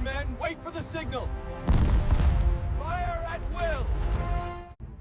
men, wait for the signal! Fire at will!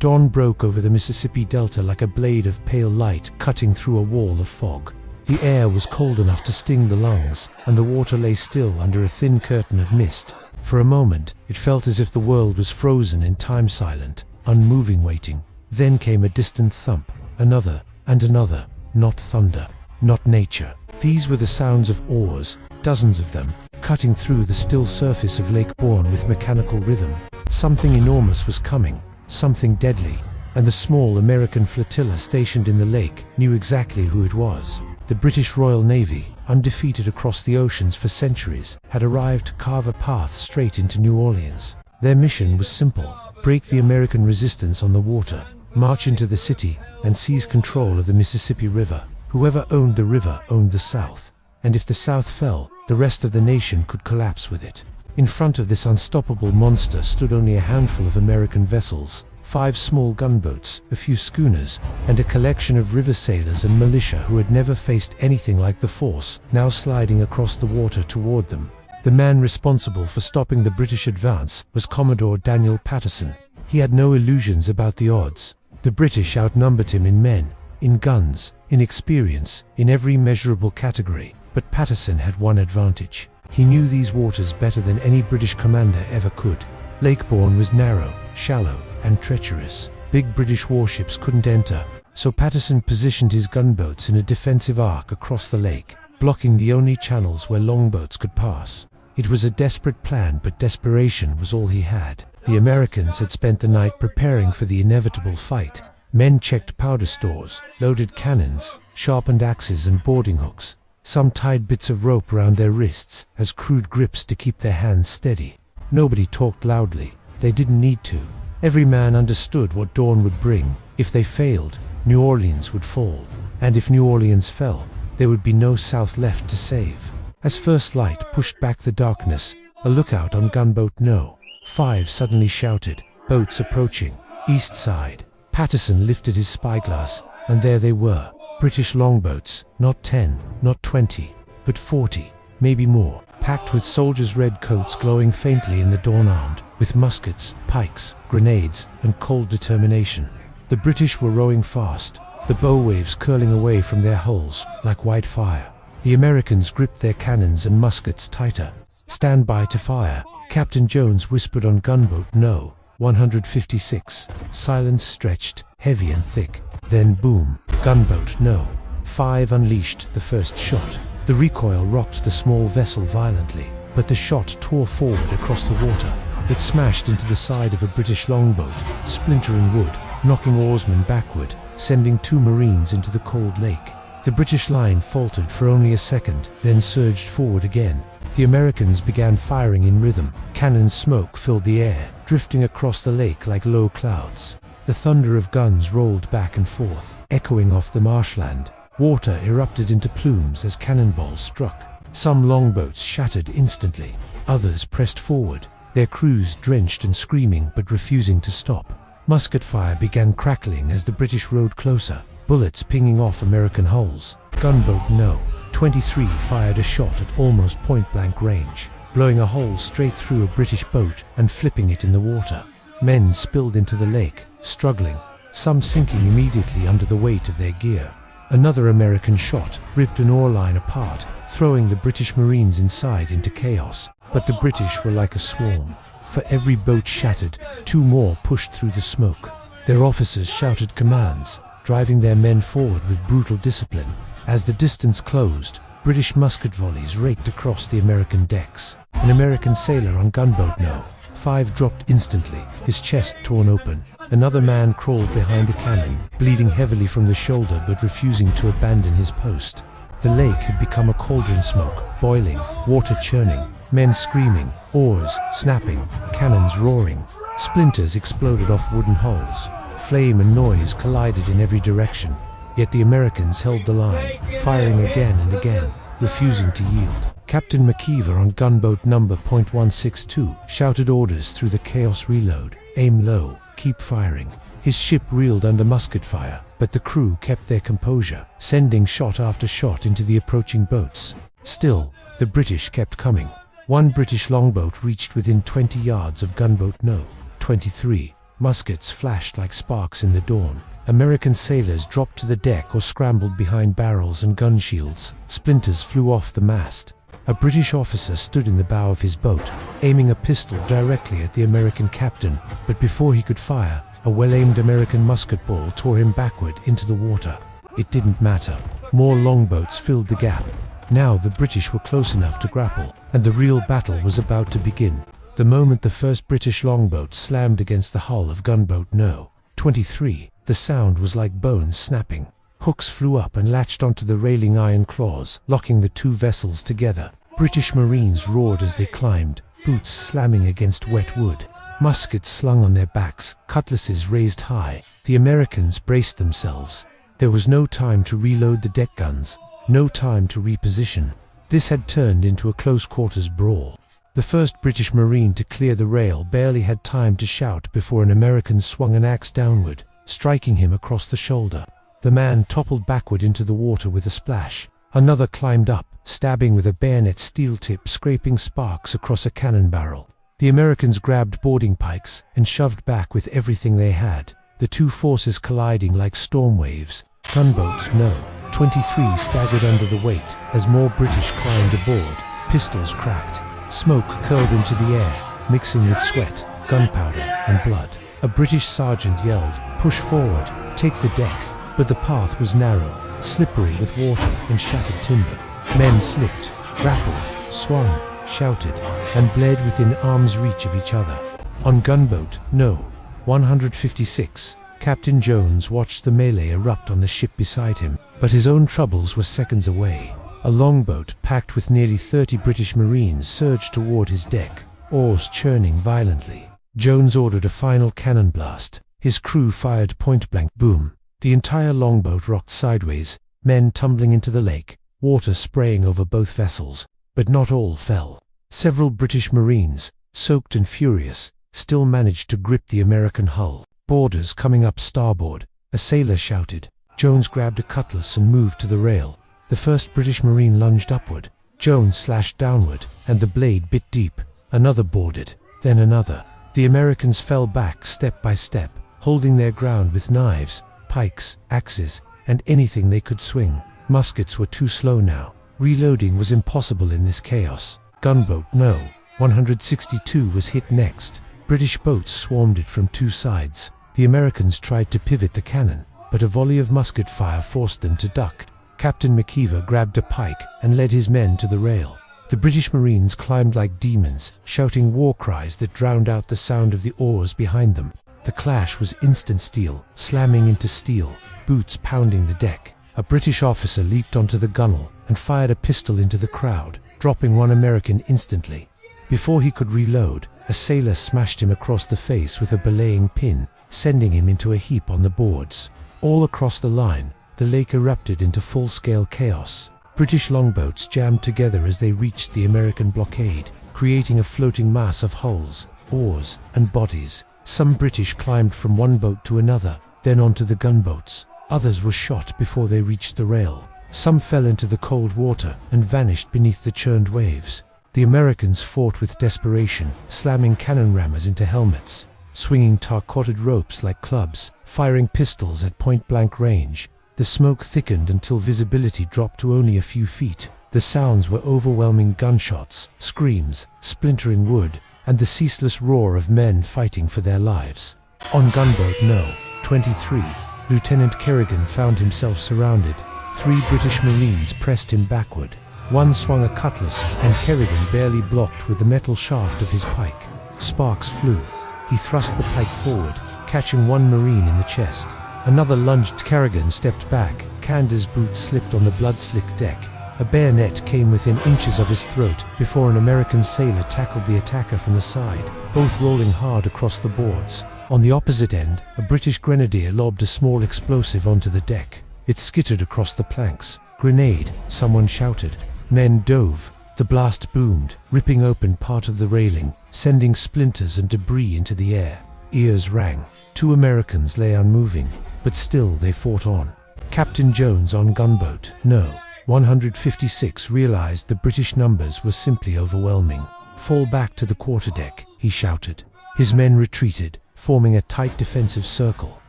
Dawn broke over the Mississippi Delta like a blade of pale light cutting through a wall of fog. The air was cold enough to sting the lungs, and the water lay still under a thin curtain of mist. For a moment, it felt as if the world was frozen in time, silent, unmoving, waiting. Then came a distant thump, another, and another. Not thunder, not nature. These were the sounds of oars, dozens of them, cutting through the still surface of Lake Borgne with mechanical rhythm. Something enormous was coming, something deadly, and the small American flotilla stationed in the lake knew exactly who it was. The British Royal Navy, undefeated across the oceans for centuries, had arrived to carve a path straight into New Orleans. Their mission was simple: break the American resistance on the water, march into the city, and seize control of the Mississippi River. Whoever owned the river owned the South, and if the South fell, the rest of the nation could collapse with it. In front of this unstoppable monster stood only a handful of American vessels, 5 small gunboats, a few schooners, and a collection of river sailors and militia who had never faced anything like the force now sliding across the water toward them. The man responsible for stopping the British advance was Commodore Daniel Patterson. He had no illusions about the odds. The British outnumbered him in men, in guns, in experience, in every measurable category. But Patterson had one advantage. He knew these waters better than any British commander ever could. Lake Borgne was narrow, shallow, and treacherous. Big British warships couldn't enter, so Patterson positioned his gunboats in a defensive arc across the lake, blocking the only channels where longboats could pass. It was a desperate plan, but desperation was all he had. The Americans had spent the night preparing for the inevitable fight. Men checked powder stores, loaded cannons, sharpened axes and boarding hooks. Some tied bits of rope around their wrists as crude grips to keep their hands steady. Nobody talked loudly. They didn't need to. Every man understood what dawn would bring. If they failed, New Orleans would fall. And if New Orleans fell, there would be no South left to save. As first light pushed back the darkness, a lookout on gunboat No. 5 suddenly shouted, "Boats approaching, east side." Patterson lifted his spyglass, and there they were. British longboats, not 10, not 20, but 40, maybe more, packed with soldiers' red coats glowing faintly in the dawn, armed with muskets, pikes, grenades, and cold determination. The British were rowing fast, the bow waves curling away from their hulls like white fire. The Americans gripped their cannons and muskets tighter. "Stand by to fire," Captain Jones whispered on gunboat No. 156. Silence stretched, heavy and thick. Then boom, gunboat No. 5 unleashed the first shot. The recoil rocked the small vessel violently, but the shot tore forward across the water. It smashed into the side of a British longboat, splintering wood, knocking oarsmen backward, sending 2 Marines into the cold lake. The British line faltered for only a second, then surged forward again. The Americans began firing in rhythm. Cannon smoke filled the air, drifting across the lake like low clouds. The thunder of guns rolled back and forth, echoing off the marshland. Water erupted into plumes as cannonballs struck. Some longboats shattered instantly. Others pressed forward, their crews drenched and screaming but refusing to stop. Musket fire began crackling as the British rowed closer, bullets pinging off American hulls. Gunboat No. 23 fired a shot at almost point-blank range, blowing a hole straight through a British boat and flipping it in the water. Men spilled into the lake, struggling, some sinking immediately under the weight of their gear. Another American shot ripped an oar line apart, throwing the British Marines inside into chaos. But the British were like a swarm. For every boat shattered, 2 more pushed through the smoke. Their officers shouted commands, driving their men forward with brutal discipline. As the distance closed, British musket volleys raked across the American decks. An American sailor on gunboat No. 5 dropped instantly, his chest torn open. Another man crawled behind a cannon, bleeding heavily from the shoulder but refusing to abandon his post. The lake had become a cauldron, smoke boiling, water churning, men screaming, oars snapping, cannons roaring. Splinters exploded off wooden hulls. Flame and noise collided in every direction. Yet the Americans held the line, firing again and again, refusing to yield. Captain McKeever on gunboat number .162 shouted orders through the chaos. "Reload, aim low, keep firing." His ship reeled under musket fire, but the crew kept their composure, sending shot after shot into the approaching boats. Still, the British kept coming. One British longboat reached within 20 yards of gunboat No. 23. Muskets flashed like sparks in the dawn. American sailors dropped to the deck or scrambled behind barrels and gun shields. Splinters flew off the mast. A British officer stood in the bow of his boat, aiming a pistol directly at the American captain, but before he could fire, a well-aimed American musket ball tore him backward into the water. It didn't matter. More longboats filled the gap. Now the British were close enough to grapple, and the real battle was about to begin. The moment the first British longboat slammed against the hull of gunboat No. 23, the sound was like bones snapping. Hooks flew up and latched onto the railing iron claws, locking the two vessels together. British Marines roared as they climbed, boots slamming against wet wood. Muskets slung on their backs, cutlasses raised high. The Americans braced themselves. There was no time to reload the deck guns, no time to reposition. This had turned into a close-quarters brawl. The first British Marine to clear the rail barely had time to shout before an American swung an axe downward, striking him across the shoulder. The man toppled backward into the water with a splash. Another climbed up, stabbing with a bayonet steel tip, scraping sparks across a cannon barrel. The Americans grabbed boarding pikes and shoved back with everything they had, the two forces colliding like storm waves. Gunboat No. 23 staggered under the weight as more British climbed aboard. Pistols cracked. Smoke curled into the air, mixing with sweat, gunpowder, and blood. A British sergeant yelled, "Push forward, take the deck." But the path was narrow, slippery with water and shattered timber. Men slipped, grappled, swung, shouted, and bled within arm's reach of each other. On gunboat No. 156, Captain Jones watched the melee erupt on the ship beside him, but his own troubles were seconds away. A longboat packed with nearly 30 British Marines surged toward his deck, oars churning violently. Jones ordered a final cannon blast. His crew fired point-blank. Boom. The entire longboat rocked sideways, men tumbling into the lake, water spraying over both vessels. But not all fell. Several British Marines, soaked and furious, still managed to grip the American hull. Boarders coming up starboard, a sailor shouted. Jones grabbed a cutlass and moved to the rail. The first British Marine lunged upward. Jones slashed downward, and the blade bit deep. Another boarded, then another. The Americans fell back step by step, holding their ground with knives, pikes, axes, and anything they could swing. Muskets were too slow now. Reloading was impossible in this chaos. Gunboat No. 162 was hit next. British boats swarmed it from two sides. The Americans tried to pivot the cannon, but a volley of musket fire forced them to duck. Captain McKeever grabbed a pike and led his men to the rail. The British Marines climbed like demons, shouting war cries that drowned out the sound of the oars behind them. The clash was instant, steel slamming into steel, boots pounding the deck. A British officer leaped onto the gunwale and fired a pistol into the crowd, dropping one American instantly. Before he could reload, a sailor smashed him across the face with a belaying pin, sending him into a heap on the boards. All across the line, the lake erupted into full-scale chaos. British longboats jammed together as they reached the American blockade, creating a floating mass of hulls, oars, and bodies. Some British climbed from one boat to another, then onto the gunboats. Others were shot before they reached the rail. Some fell into the cold water and vanished beneath the churned waves. The Americans fought with desperation, slamming cannon rammers into helmets, swinging tar-coated ropes like clubs, firing pistols at point-blank range. The smoke thickened until visibility dropped to only a few feet. The sounds were overwhelming: gunshots, screams, splintering wood, and the ceaseless roar of men fighting for their lives. On gunboat No. 23, Lieutenant Kerrigan found himself surrounded. 3 British Marines pressed him backward. One swung a cutlass, and Kerrigan barely blocked with the metal shaft of his pike. Sparks flew. He thrust the pike forward, catching one Marine in the chest. Another lunged. Kerrigan stepped back. Canda's boots slipped on the blood-slicked deck. A bayonet came within inches of his throat before an American sailor tackled the attacker from the side, both rolling hard across the boards. On the opposite end, a British grenadier lobbed a small explosive onto the deck. It skittered across the planks. "Grenade!" someone shouted. Men dove. The blast boomed, ripping open part of the railing, sending splinters and debris into the air. Ears rang. 2 Americans lay unmoving, but still they fought on. Captain Jones on gunboat No. 156 realized the British numbers were simply overwhelming. "Fall back to the quarterdeck," he shouted. His men retreated, forming a tight defensive circle.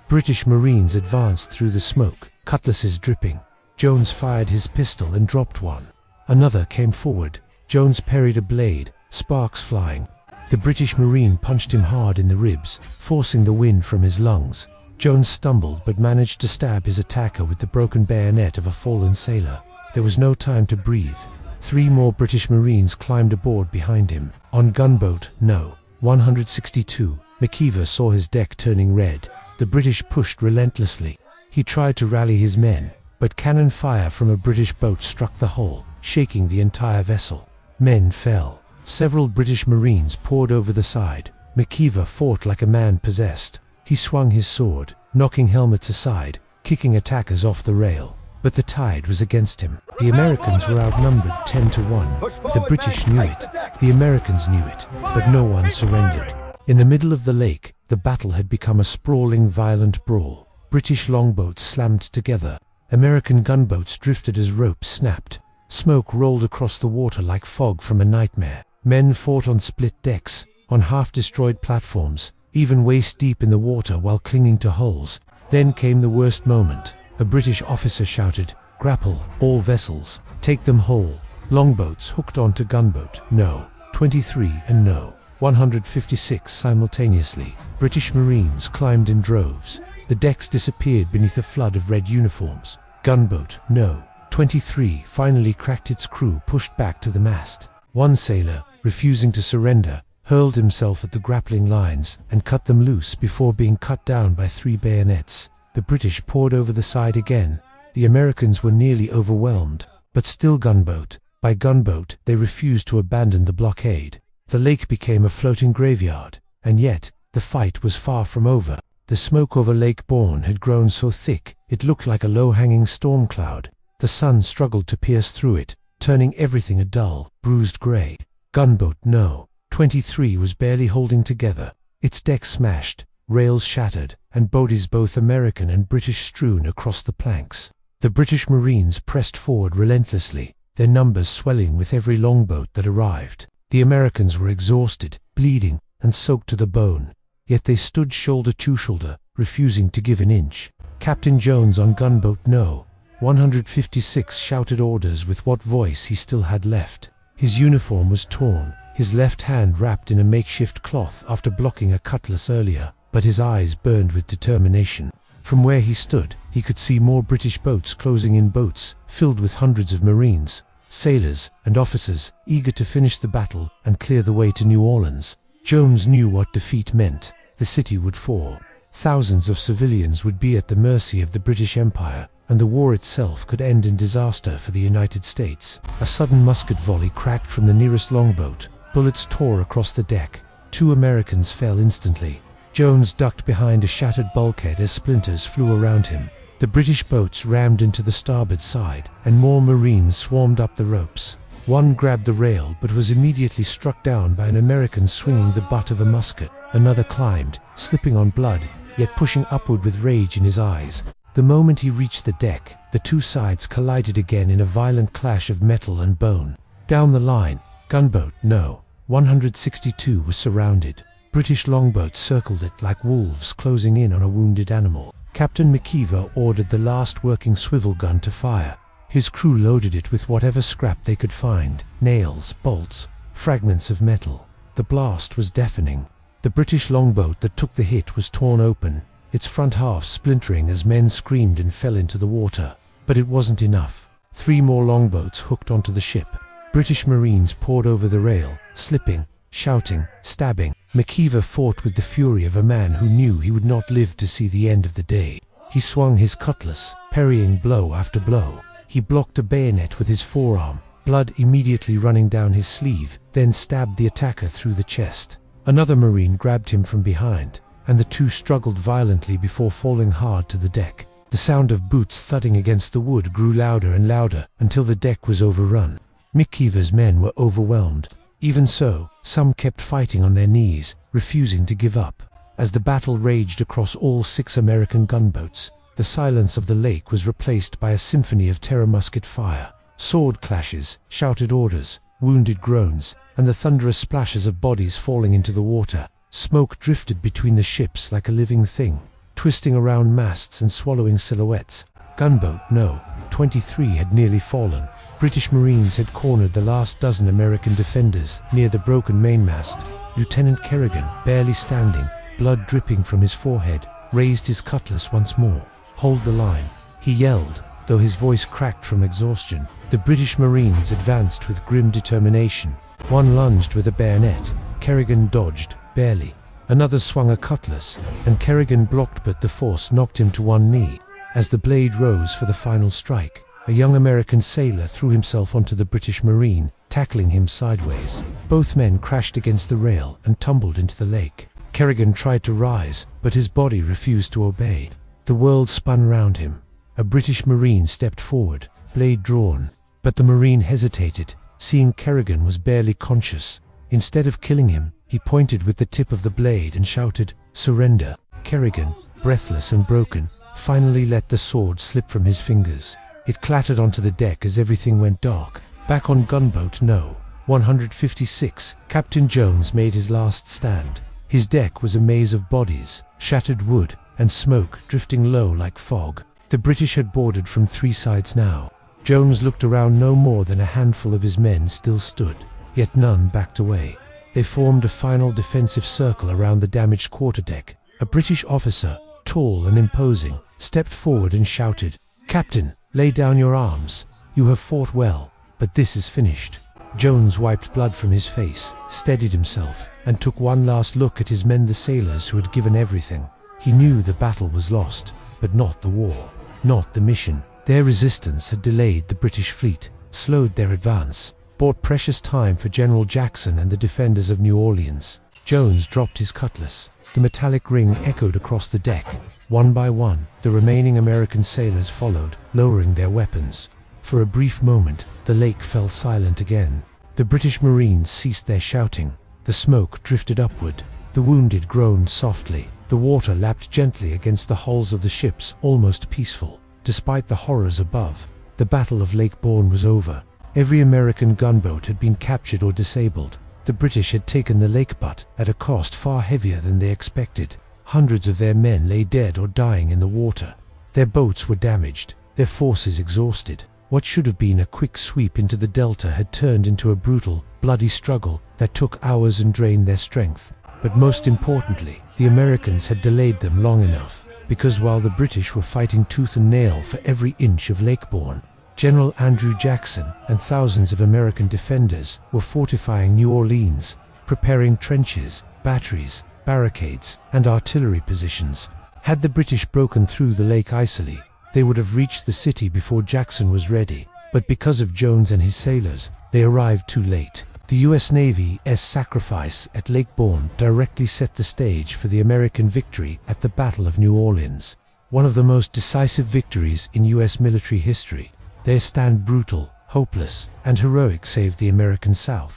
British Marines advanced through the smoke, cutlasses dripping. Jones fired his pistol and dropped one. Another came forward. Jones parried a blade, sparks flying. The British Marine punched him hard in the ribs, forcing the wind from his lungs. Jones stumbled but managed to stab his attacker with the broken bayonet of a fallen sailor. There was no time to breathe. 3 more British Marines climbed aboard behind him. On gunboat No. 162, McKeever saw his deck turning red. The British pushed relentlessly. He tried to rally his men, but cannon fire from a British boat struck the hull, shaking the entire vessel. Men fell. Several British Marines poured over the side. McKeever fought like a man possessed. He swung his sword, knocking helmets aside, kicking attackers off the rail. But the tide was against him. The Americans were outnumbered 10 to 1. The British knew it. The Americans knew it, but no one surrendered. In the middle of the lake, the battle had become a sprawling, violent brawl. British longboats slammed together. American gunboats drifted as ropes snapped. Smoke rolled across the water like fog from a nightmare. Men fought on split decks, on half-destroyed platforms, even waist-deep in the water while clinging to hulls. Then came the worst moment. A British officer shouted, "Grapple, all vessels, take them whole." Longboats hooked onto gunboat No. 23 and No. 156 simultaneously. British Marines climbed in droves. The decks disappeared beneath a flood of red uniforms. Gunboat No. 23 finally cracked. Its crew pushed back to the mast. One sailor, refusing to surrender, hurled himself at the grappling lines and cut them loose before being cut down by 3 bayonets. The British poured over the side again. The Americans were nearly overwhelmed, but still gunboat by gunboat they refused to abandon the blockade. The lake became a floating graveyard, and yet the fight was far from over. The smoke over Lake Borgne had grown so thick it looked like a low-hanging storm cloud. The sun struggled to pierce through it, turning everything a dull, bruised grey. Gunboat No. 23 was barely holding together. Its deck smashed, rails shattered, and bodies both American and British strewn across the planks. The British Marines pressed forward relentlessly, their numbers swelling with every longboat that arrived. The Americans were exhausted, bleeding, and soaked to the bone, yet they stood shoulder to shoulder, refusing to give an inch. Captain Jones on gunboat No. 156 shouted orders with what voice he still had left. His uniform was torn, his left hand wrapped in a makeshift cloth after blocking a cutlass earlier, but his eyes burned with determination. From where he stood, he could see more British boats closing in, boats filled with hundreds of Marines, sailors, and officers eager to finish the battle and clear the way to New Orleans. Jones knew what defeat meant. The city would fall. Thousands of civilians would be at the mercy of the British Empire, and the war itself could end in disaster for the United States. A sudden musket volley cracked from the nearest longboat. Bullets tore across the deck. 2 Americans fell instantly. Jones ducked behind a shattered bulkhead as splinters flew around him. The British boats rammed into the starboard side, and more Marines swarmed up the ropes. One grabbed the rail but was immediately struck down by an American swinging the butt of a musket. Another climbed, slipping on blood, yet pushing upward with rage in his eyes. The moment he reached the deck, the 2 sides collided again in a violent clash of metal and bone. Down the line, gunboat No. 162 was surrounded. British longboats circled it like wolves closing in on a wounded animal. Captain McKeever ordered the last working swivel gun to fire. His crew loaded it with whatever scrap they could find: nails, bolts, fragments of metal. The blast was deafening. The British longboat that took the hit was torn open, its front half splintering as men screamed and fell into the water. But it wasn't enough. 3 more longboats hooked onto the ship. British Marines poured over the rail, slipping, shouting, stabbing. McKeever fought with the fury of a man who knew he would not live to see the end of the day. He swung his cutlass, parrying blow after blow. He blocked a bayonet with his forearm, blood immediately running down his sleeve, then stabbed the attacker through the chest. Another Marine grabbed him from behind, and the 2 struggled violently before falling hard to the deck. The sound of boots thudding against the wood grew louder and louder until the deck was overrun. McKeever's men were overwhelmed. Even so, some kept fighting on their knees, refusing to give up. As the battle raged across all 6 American gunboats, the silence of the lake was replaced by a symphony of terror musket fire. Sword clashes, shouted orders, wounded groans, and the thunderous splashes of bodies falling into the water. Smoke drifted between the ships like a living thing, twisting around masts and swallowing silhouettes. Gunboat No. 23 had nearly fallen. British Marines had cornered the last dozen American defenders near the broken mainmast. Lieutenant Kerrigan, barely standing, blood dripping from his forehead, raised his cutlass once more. "Hold the line," he yelled, though his voice cracked from exhaustion. The British Marines advanced with grim determination. One lunged with a bayonet. Kerrigan dodged, barely. Another swung a cutlass, and Kerrigan blocked, but the force knocked him to one knee. As the blade rose for the final strike, a young American sailor threw himself onto the British Marine, tackling him sideways. Both men crashed against the rail and tumbled into the lake. Kerrigan tried to rise, but his body refused to obey. The world spun round him. A British Marine stepped forward, blade drawn, but the Marine hesitated, seeing Kerrigan was barely conscious. Instead of killing him, he pointed with the tip of the blade and shouted, "Surrender." Kerrigan, breathless and broken, finally let the sword slip from his fingers. It clattered onto the deck as everything went dark. Back on Gunboat No. 156, Captain Jones made his last stand. His deck was a maze of bodies, shattered wood, and smoke drifting low like fog. The British had boarded from three sides now. Jones looked around. No more than a handful of his men still stood, yet none backed away. They formed a final defensive circle around the damaged quarterdeck. A British officer, tall and imposing, stepped forward and shouted, "Captain, lay down your arms. You have fought well, but this is finished." Jones wiped blood from his face, steadied himself, and took one last look at his men, the sailors who had given everything. He knew the battle was lost, but not the war, not the mission. Their resistance had delayed the British fleet, slowed their advance, bought precious time for General Jackson and the defenders of New Orleans. Jones dropped his cutlass. The metallic ring echoed across the deck. One by one, the remaining American sailors followed, lowering their weapons. For a brief moment, the lake fell silent again. The British Marines ceased their shouting. The smoke drifted upward. The wounded groaned softly. The water lapped gently against the hulls of the ships, almost peaceful. Despite the horrors above, the Battle of Lake Borgne was over. Every American gunboat had been captured or disabled. The British had taken the lake, but at a cost far heavier than they expected. Hundreds of their men lay dead or dying in the water. Their boats were damaged, their forces exhausted. What should have been a quick sweep into the delta had turned into a brutal, bloody struggle that took hours and drained their strength. But most importantly, the Americans had delayed them long enough, because while the British were fighting tooth and nail for every inch of Lake Borgne, General Andrew Jackson and thousands of American defenders were fortifying New Orleans, preparing trenches, batteries, barricades, and artillery positions. Had the British broken through the lake icily, they would have reached the city before Jackson was ready. But because of Jones and his sailors, they arrived too late. The U.S. Navy's sacrifice at Lake Borgne directly set the stage for the American victory at the Battle of New Orleans, one of the most decisive victories in U.S. military history. Their stand, brutal, hopeless, and heroic, saved the American South.